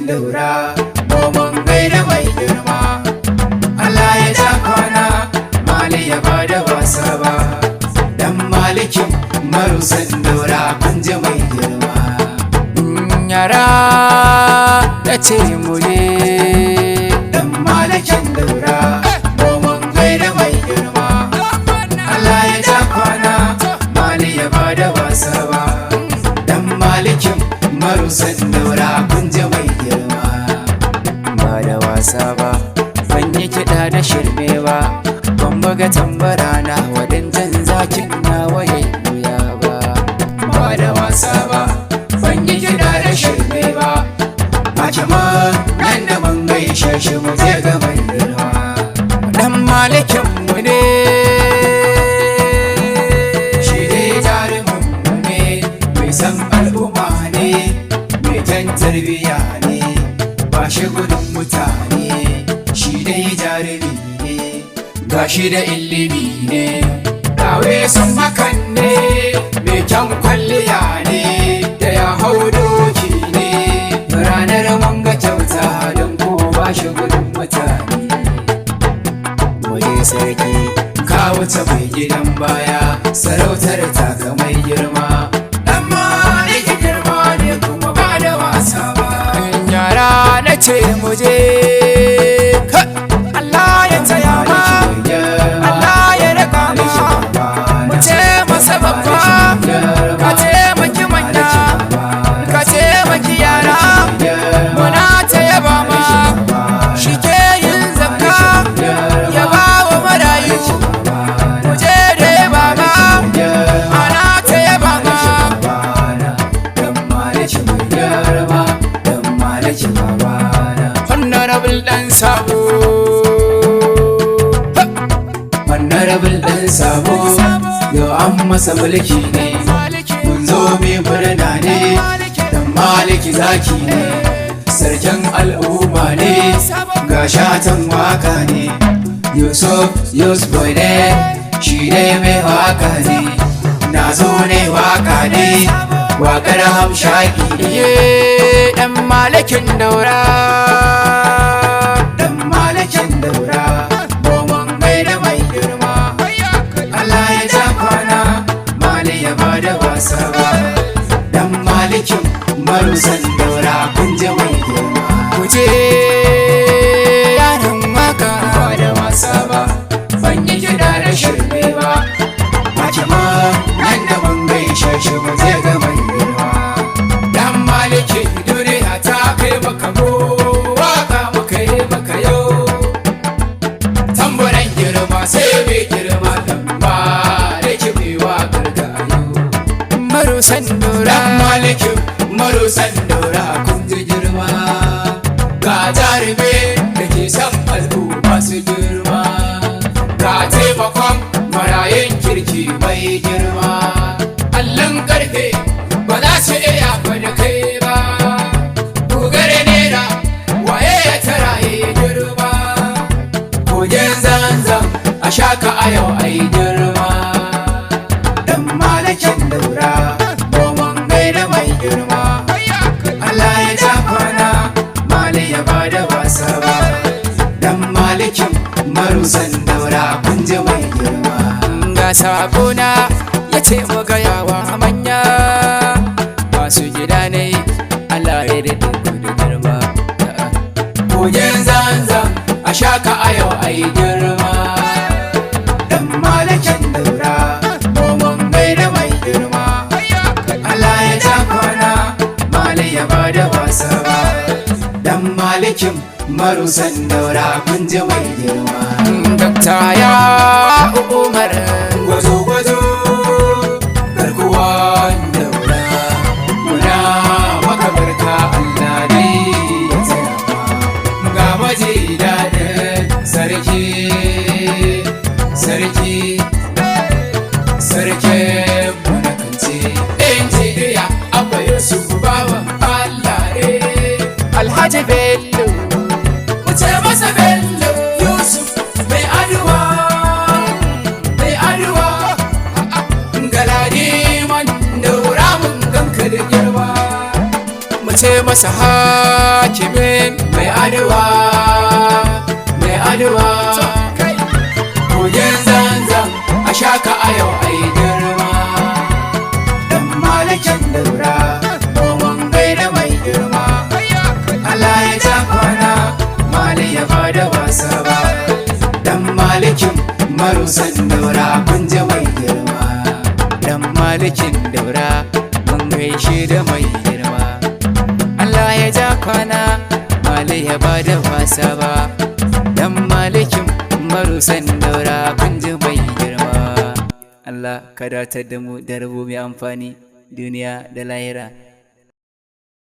daura domin gaida mai girma. Allah ya ja kwana mali ya bada wasa ba, dan malikin marusan daura kun ji mai girma. Yara da ce mu je dan malikin daura domin gaida mai girma. Allah ya ja kwana mali ya bada wasa ba, dan malikin marusan daura kun ji mai girma. ba da wasa ba, ban yi kiɗa da shirme ba, ban buga tambara na wadancan zakin na waye wuya ba. Ba da wasa ba, ban yi kiɗa da shirme ba, Fatima nan da mun gaishe shi mu je ga mai girma. Dan malikin mu ne, Shi dai jarumin mu ne, mai san al'umma ne, mai kyan tarbiyya ne, ba shi gudun mutane. Shi dai jarumi ne, ga shi da ilimi ne, dawe sun hakan ne, mai kyan kwalliya ne, da ya hau doki ne, ranar mun ga kyauta don ko ba shi gudun mutane. waje sarki Ka wuce mai gidan baya, sarautar taka mai girma. Dan maliki girma ne kuma ba da wasa ba. yara na ce mu je. Allah ya taya ma, Allah ya raka ma, mu ce masa babba, ka taimaki manya, ka taimaki yara, muna ta yaba ma, shi ke yin zakka, ya ba wa marayu, mu je da yaba ma, ana ta yaba ma. Dan maliki mai girma, dan maliki babana. Honorable dan sabo, Honorable dan sabo, yau an masa mulki ne, mun zo mai murna ne, dan maliki zaki ne, sarkin al'umma ne, ga shatan waka ne, Yusuf boy ne, shi ne mai waka ne, na zo ne waka ne, wakar hamshaki ne. ye dan malikin daura. Dan malikin daura domin gaida mai girma. Allah ya ja kwana mali ya bada wasa ba, dan malikin marusan daura kun ji mai girma. Kuje yaran waka, Ba da wasa ba, ban yi kiɗa da shirme ba, Fatima nan da mun gaishe shi mu je ga mai girma. Dan maliki duniya ta kai maka go, waka muka yi maka yau, tamburan girma sai mai girma. Dan maliki mai wakar da yau, marusan daura. dan maliki marusan daura kun ji girma. Ga jarumi da ke san al'umma su girma, ga taimakon marayin kirki mai girma. Allon karfe ba za su iya da kai ba, dogare nera waye ya tara ya girma. Kogin zanzan a shaka a yau a yi girma. Dan malakin daura domin gaida mai girma. Allah ya ja kwana mali ya bada wasa ba, dan malikin marusan daura kun ji mai girma. Ga sabona ya ce mu gaya wa manya, masu gida ne Allah ya daɗe ku da girma. Kogin zanzan a shaka a yau a yi girma. Dan malakin daura domin gaida mai girma. Allah ya ja kwana mali ya bada wasa ba, dan malikin marusan daura kun ji mai girma. Dakta ya Umar Gwazo-gwazo garkuwan daura, muna maka barka Allah dai ya tsaya ma. Ga maji daɗin sarki, sarki, sarki munakance. Injiniya Abba Yusuf bawan Allah ne, Alhaji Bello, mu ce masa Bello Yusuf mai aduwa, mai ce masa hakimin mai aduwa mai aduwa kogin zanzan a shaka a yau ai girma dan malikin daura mun gaida mai girma Allah ya ja kwana mali ya bada wasa ba dan malikin marusan daura kun ji mai girma dan malikin daura mun gaishe da mai girma Allah ya ja kwana mali ya bada wasa ba dan malikin marusan daura kun ji mai girma Allah ka datar da mu da rabo mai amfani duniya da lahira.